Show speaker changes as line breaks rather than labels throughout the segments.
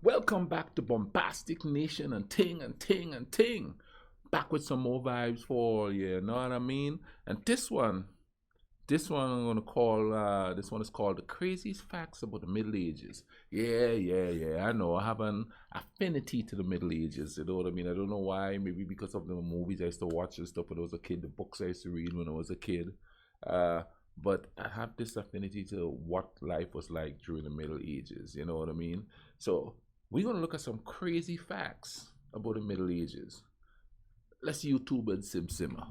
Welcome back to Bombastic Nation and Ting and Ting and Ting. Back with some more vibes for all, you know what I mean? And this one I'm gonna call this one is called The Craziest Facts About the Middle Ages. Yeah. I know I have an affinity to the Middle Ages, you know what I mean? I don't know why, maybe because of the movies I used to watch and stuff when I was a kid, the books I used to read when I was a kid. Uh but I have this affinity to what life was like during the Middle Ages, you know what I mean? So we're gonna look at some crazy facts about the Middle Ages. Let's YouTube and simmer.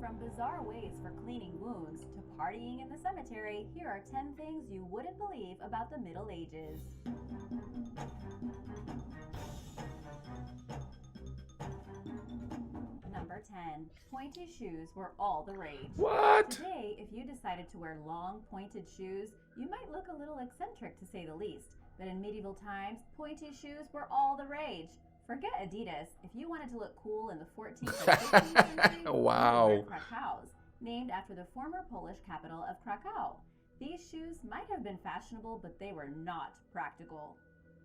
From bizarre ways for cleaning wounds to partying in the cemetery, here are 10 things you wouldn't believe about the Middle Ages. Number 10. Pointy shoes were all the rage.
What?
Today, if you decided to wear long, pointed shoes, you might look a little eccentric to say the least. But in medieval times, pointy shoes were all the rage. Forget Adidas. If you wanted to look cool in the 14th or 15th century,
Wow.
you would wear Krakau's, named after the former Polish capital of Krakow. These shoes might have been fashionable, but they were not practical.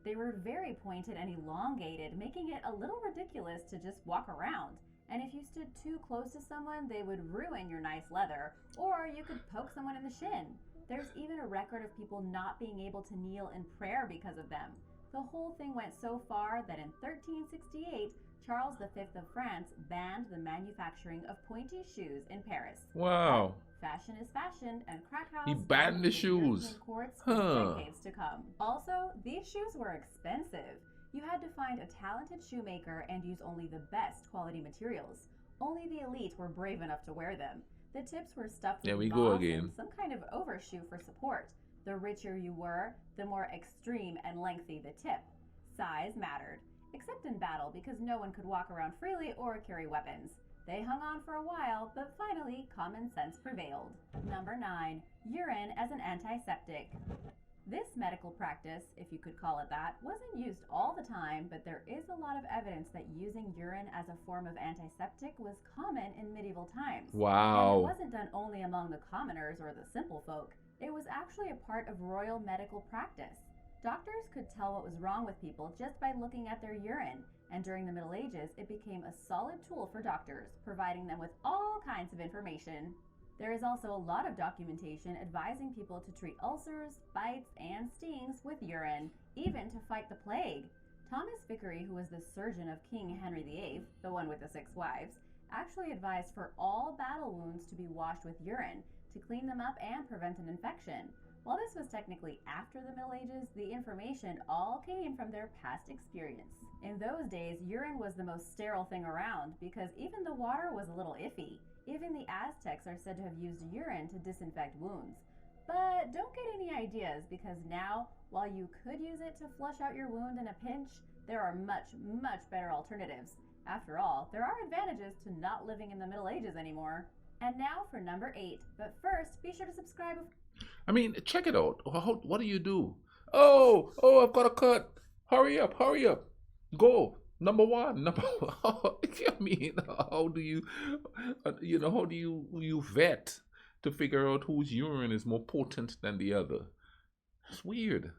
They were very pointed and elongated, making it a little ridiculous to just walk around. And if you stood too close to someone, they would ruin your nice leather, or you could poke someone in the shin. There's even a record of people not being able to kneel in prayer because of them. The whole thing went so far that in 1368, Charles V of France banned the manufacturing of pointy shoes in Paris.
Wow.
But fashion is fashion, and Krakow
He banned the shoes.
courts
Huh.
for decades to come. Also, these shoes were expensive. You had to find a talented shoemaker and use only the best quality materials. Only the elite were brave enough to wear them. The tips were stuffed with
There we go
moss
again.
and some kind of overshoe for support. The richer you were, the more extreme and lengthy the tip. Size mattered, except in battle because no one could walk around freely or carry weapons. They hung on for a while, but finally common sense prevailed. Number 9. Urine as an antiseptic. This medical practice, if you could call it that, wasn't used all the time, but there is a lot of evidence that using urine as a form of antiseptic was common in medieval times.
Wow.
And it wasn't done only among the commoners or the simple folk. It was actually a part of royal medical practice. Doctors could tell what was wrong with people just by looking at their urine, and during the Middle Ages, it became a solid tool for doctors, providing them with all kinds of information. There is also a lot of documentation advising people to treat ulcers, bites, and stings with urine, even to fight the plague. Thomas Vickery, who was the surgeon of King Henry VIII, the one with the 6 wives, actually advised for all battle wounds to be washed with urine to clean them up and prevent an infection. While this was technically after the Middle Ages, the information all came from their past experience. In those days, urine was the most sterile thing around because even the water was a little iffy. Even the Aztecs are said to have used urine to disinfect wounds. But don't get any ideas because now, while you could use it to flush out your wound in a pinch, there are much better alternatives. After all, there are advantages to not living in the Middle Ages anymore. And now for number 8. But first, be sure to subscribe.
I mean, check it out. What do you do? Oh, I've got a cut. Hurry up. Go. Number 1. I mean, how do you, how do you vet to figure out whose urine is more potent than the other? It's weird.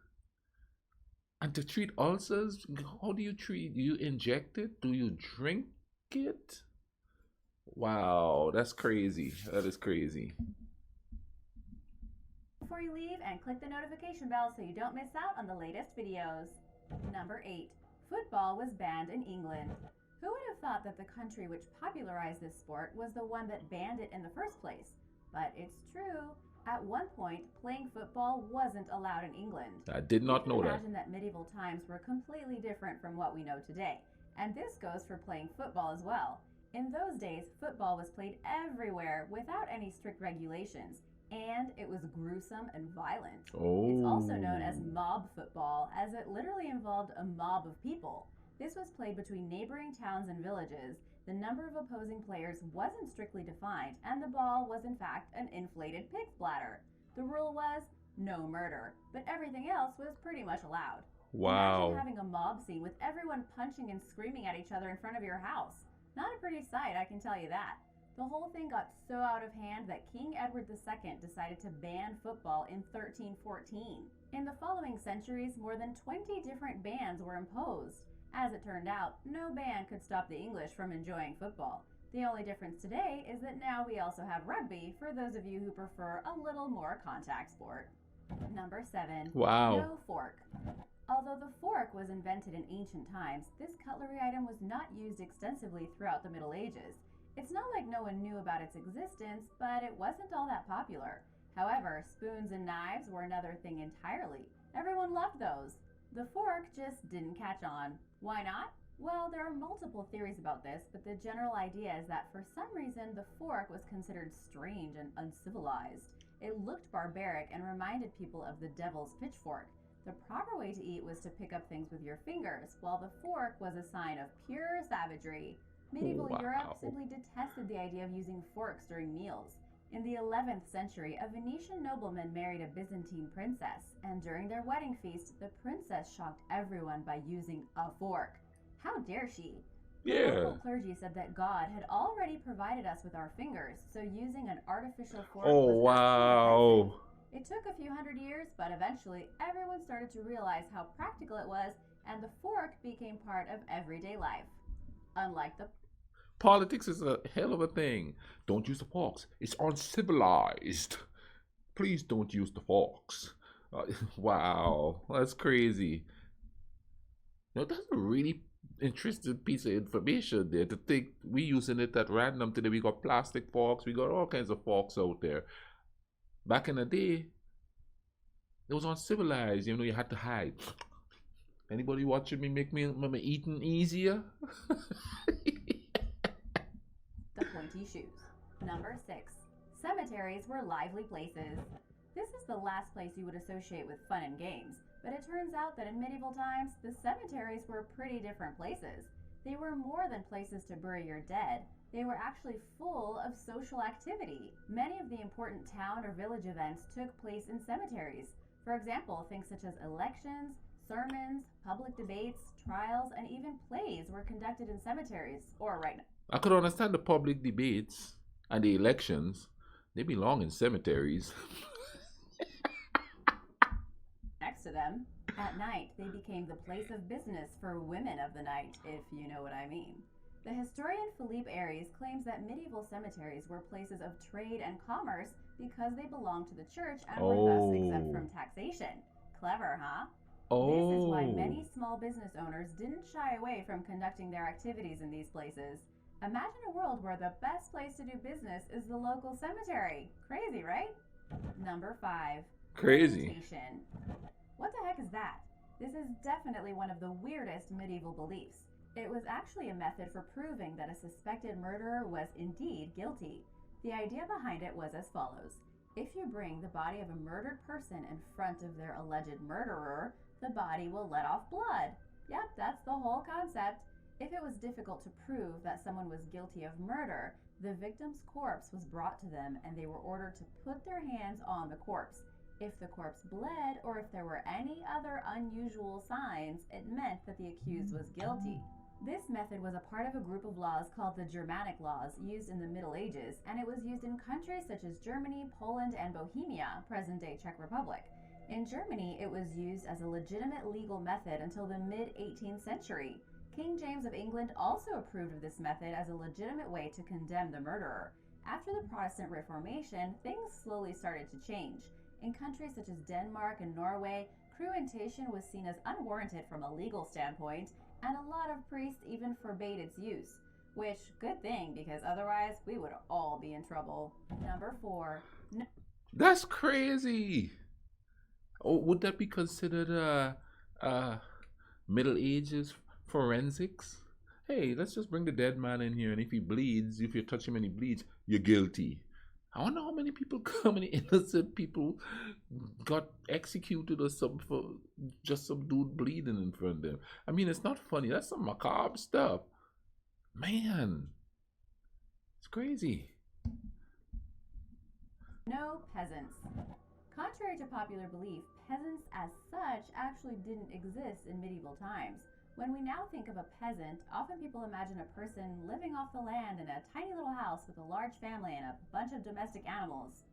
And to treat ulcers, how do you treat? Do you inject it? Do you drink it? Wow, that's crazy. That is crazy.
Before you leave, and click the notification bell so you don't miss out on the latest videos. Number 8. Football was banned in England. Who would have thought that the country which popularized this sport was the one that banned it in the first place? But it's true. At one point, playing football wasn't allowed in England.
I did not know that.
Imagine that medieval times were completely different from what we know today. And this goes for playing football as well. In those days, football was played everywhere without any strict regulations. And it was gruesome and violent.
Oh.
It's also known as mob football, as it literally involved a mob of people. This was played between neighboring towns and villages. The number of opposing players wasn't strictly defined, and the ball was in fact an inflated pig's bladder. The rule was no murder, but everything else was pretty much allowed.
Wow.
Imagine having a mob scene with everyone punching and screaming at each other in front of your house. Not a pretty sight, I can tell you that. The whole thing got so out of hand that King Edward II decided to ban football in 1314. In the following centuries, more than 20 different bans were imposed. As it turned out, no ban could stop the English from enjoying football. The only difference today is that now we also have rugby for those of you who prefer a little more contact sport. Number 7.
Wow.
No fork. Although the fork was invented in ancient times, this cutlery item was not used extensively throughout the Middle Ages. It's not like no one knew about its existence, but it wasn't all that popular. However, spoons and knives were another thing entirely. Everyone loved those. The fork just didn't catch on. Why not? Well, there are multiple theories about this, but the general idea is that for some reason the fork was considered strange and uncivilized. It looked barbaric and reminded people of the devil's pitchfork. The proper way to eat was to pick up things with your fingers, while the fork was a sign of pure savagery. Medieval Europe simply detested the idea of using forks during meals. In the 11th century, a Venetian nobleman married a Byzantine princess, and during their wedding feast, the princess shocked everyone by using a fork. How dare she? The local clergy said that God had already provided us with our fingers, so using an artificial fork was actually offensive. It took a few hundred years, but eventually everyone started to realize how practical it was, and the fork became part of everyday life. Unlike the
Politics is a hell of a thing. Don't use the forks. It's uncivilized. Please don't use the forks. Wow, that's crazy. Now, that's a really interesting piece of information there to think we using it at random today. We got plastic forks, we got all kinds of forks out there. Back in the day, it was uncivilized. You know, you had to hide. Anybody watching me make me eating easier?
The pointy shoes. Number 6. Cemeteries were lively places. This is the last place you would associate with fun and games, but it turns out that in medieval times, the cemeteries were pretty different places. They were more than places to bury your dead. They were actually full of social activity. Many of the important town or village events took place in cemeteries. For example, things such as elections, sermons, public debates, trials, and even plays were conducted in cemeteries, or right now.
I could understand the public debates and the elections. They belong in cemeteries.
Next to them, at night, they became the place of business for women of the night, if you know what I mean. The historian Philippe Aries claims that medieval cemeteries were places of trade and commerce because they belonged to the church and were thus exempt from taxation. Clever, huh? This is why many small business owners didn't shy away from conducting their activities in these places. Imagine a world where the best place to do business is the local cemetery. Crazy, right? Number 5.
Crazy.
Visitation. What the heck is that? This is definitely one of the weirdest medieval beliefs. It was actually a method for proving that a suspected murderer was indeed guilty. The idea behind it was as follows. If you bring the body of a murdered person in front of their alleged murderer, the body will let off blood. Yep, that's the whole concept. If it was difficult to prove that someone was guilty of murder, the victim's corpse was brought to them and they were ordered to put their hands on the corpse. If the corpse bled or if there were any other unusual signs, it meant that the accused was guilty. This method was a part of a group of laws called the Germanic laws used in the Middle Ages, and it was used in countries such as Germany, Poland, and Bohemia, present-day Czech Republic. In Germany, it was used as a legitimate legal method until the mid-18th century. King James of England also approved of this method as a legitimate way to condemn the murderer. After the Protestant Reformation, things slowly started to change. In countries such as Denmark and Norway, cremation was seen as unwarranted from a legal standpoint, and a lot of priests even forbade its use. Which, good thing, because otherwise we would all be in trouble. Number 4.
That's crazy. Oh, would that be considered Middle Ages forensics? Hey, let's just bring the dead man in here, and if he bleeds, if you touch him and he bleeds, you're guilty. I wonder how many innocent people got executed or something for just some dude bleeding in front of them. I mean, it's not funny. That's some macabre stuff. Man, it's crazy.
No peasants. Contrary to popular belief, peasants as such actually didn't exist in medieval times. When we now think of a peasant, often people imagine a person living off the land in a tiny little house with a large family and a bunch of domestic animals.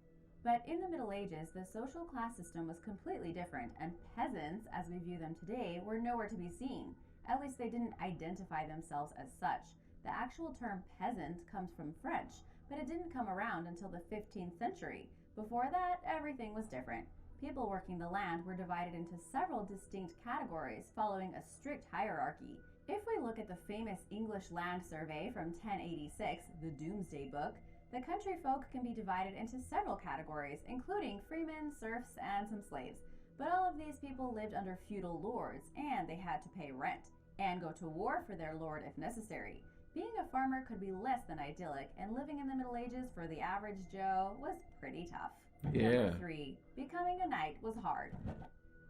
But in the Middle Ages, the social class system was completely different, and peasants, as we view them today, were nowhere to be seen. At least they didn't identify themselves as such. The actual term peasant comes from French, but it didn't come around until the 15th century. Before that, everything was different. People working the land were divided into several distinct categories, following a strict hierarchy. If we look at the famous English land survey from 1086, the Doomsday Book, the country folk can be divided into several categories, including freemen, serfs, and some slaves. But all of these people lived under feudal lords, and they had to pay rent, and go to war for their lord if necessary. Being a farmer could be less than idyllic, and living in the Middle Ages for the average Joe was pretty tough.
Yeah.
Number 3, becoming a knight was hard.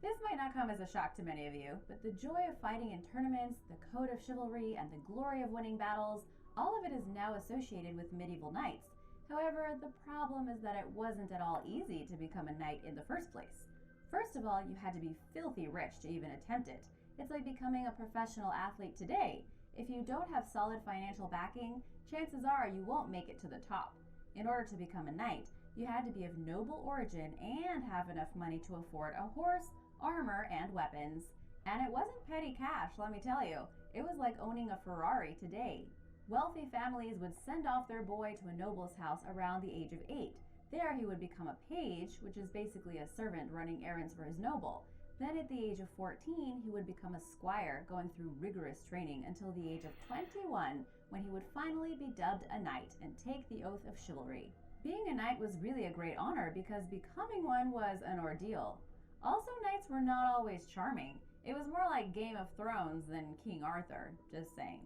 This might not come as a shock to many of you, but the joy of fighting in tournaments, the code of chivalry, and the glory of winning battles, all of it is now associated with medieval knights. However, the problem is that it wasn't at all easy to become a knight in the first place. First of all, you had to be filthy rich to even attempt it. It's like becoming a professional athlete today. If you don't have solid financial backing, chances are you won't make it to the top. In order to become a knight, you had to be of noble origin and have enough money to afford a horse, armor, and weapons. And it wasn't petty cash, let me tell you. It was like owning a Ferrari today. Wealthy families would send off their boy to a noble's house around the age of 8. There he would become a page, which is basically a servant running errands for his noble. Then at the age of 14, he would become a squire, going through rigorous training until the age of 21, when he would finally be dubbed a knight and take the oath of chivalry. Being a knight was really a great honor because becoming one was an ordeal. Also, knights were not always charming. It was more like Game of Thrones than King Arthur, just saying.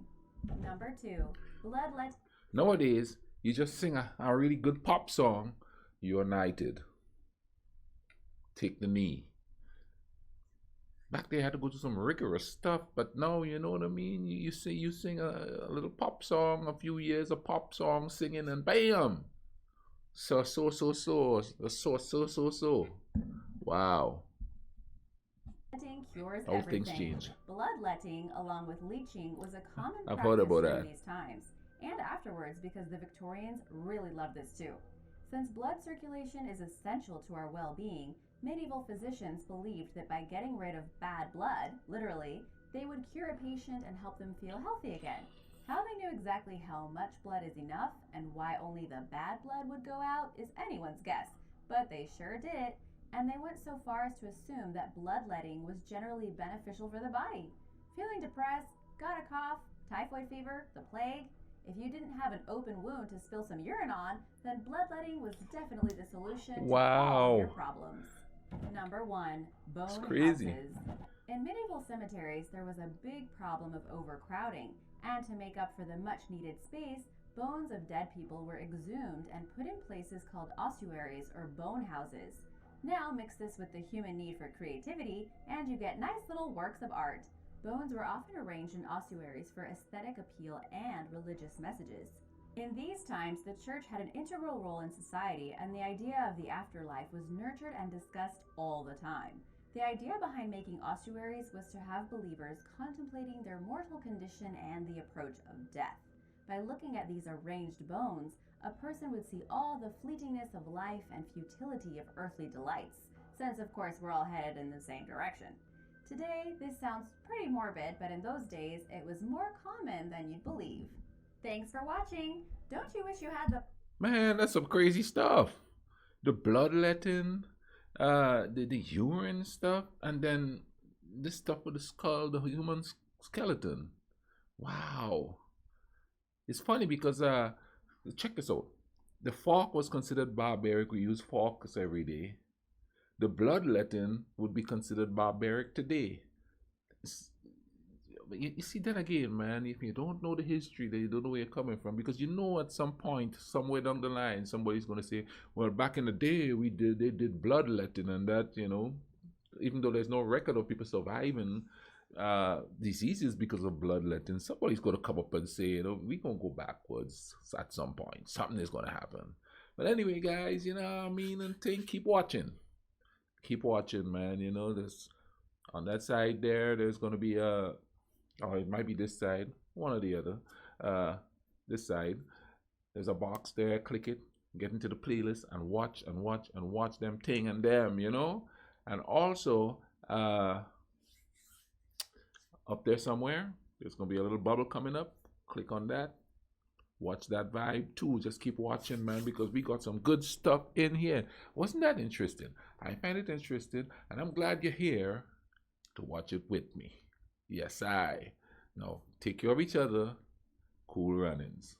Number 2, Bloodletting.
Nowadays, you just sing a really good pop song, you're knighted. Take the knee. Back there, you had to go to some rigorous stuff, but now, you know what I mean? You sing a little pop song, a few years of pop song singing, and bam! So. Wow.
Bloodletting cures
How
everything.
things change.
Bloodletting, along with leeching, was a common
I've
practice
heard about
during
that.
these times, and afterwards because the Victorians really loved this too. Since blood circulation is essential to our well-being, medieval physicians believed that by getting rid of bad blood, literally, they would cure a patient and help them feel healthy again. How they knew exactly how much blood is enough and why only the bad blood would go out is anyone's guess, but they sure did it, and they went so far as to assume that bloodletting was generally beneficial for the body. Feeling depressed, got a cough, typhoid fever, the plague? If you didn't have an open wound to spill some urine on, then bloodletting was definitely the solution to all of your problems. Number 1, bone
It's crazy.
houses. In medieval cemeteries, there was a big problem of overcrowding, and to make up for the much needed space, bones of dead people were exhumed and put in places called ossuaries or bone houses. Now mix this with the human need for creativity, and you get nice little works of art. Bones were often arranged in ossuaries for aesthetic appeal and religious messages. In these times, the church had an integral role in society, and the idea of the afterlife was nurtured and discussed all the time. The idea behind making ossuaries was to have believers contemplating their mortal condition and the approach of death. By looking at these arranged bones, a person would see all the fleetingness of life and futility of earthly delights, since of course we're all headed in the same direction. Today, this sounds pretty morbid, but in those days, it was more common than you'd believe. Thanks for watching! Don't you wish you had the...
Man, that's some crazy stuff. The bloodletting, the urine stuff, and then this stuff with the skull, the human skeleton. Wow. It's funny because, check this out. The fork was considered barbaric. We use forks every day. The bloodletting would be considered barbaric today. You see that again, man. If you don't know the history, then you don't know where you're coming from, because you know at some point, somewhere down the line, somebody's going to say, well, back in the day, they did bloodletting, and that, you know, even though there's no record of people surviving diseases because of bloodletting, somebody's going to come up and say, you know, we're going to go backwards at some point. Something is going to happen. But anyway, guys, you know what I mean, and keep watching. Keep watching, man. You know, there's on that side there's going to be a, or it might be this side, one or the other. This side, there's a box there. Click it. get into the playlist and watch and watch and watch them thing and them, you know. And also, up there somewhere, there's gonna be a little bubble coming up. Click on that. Watch that vibe too. Just keep watching, man, because we got some good stuff in here. Wasn't that interesting? I find it interesting, and I'm glad you're here to watch it with me. Yes, I. Now, take care of each other. Cool runnings.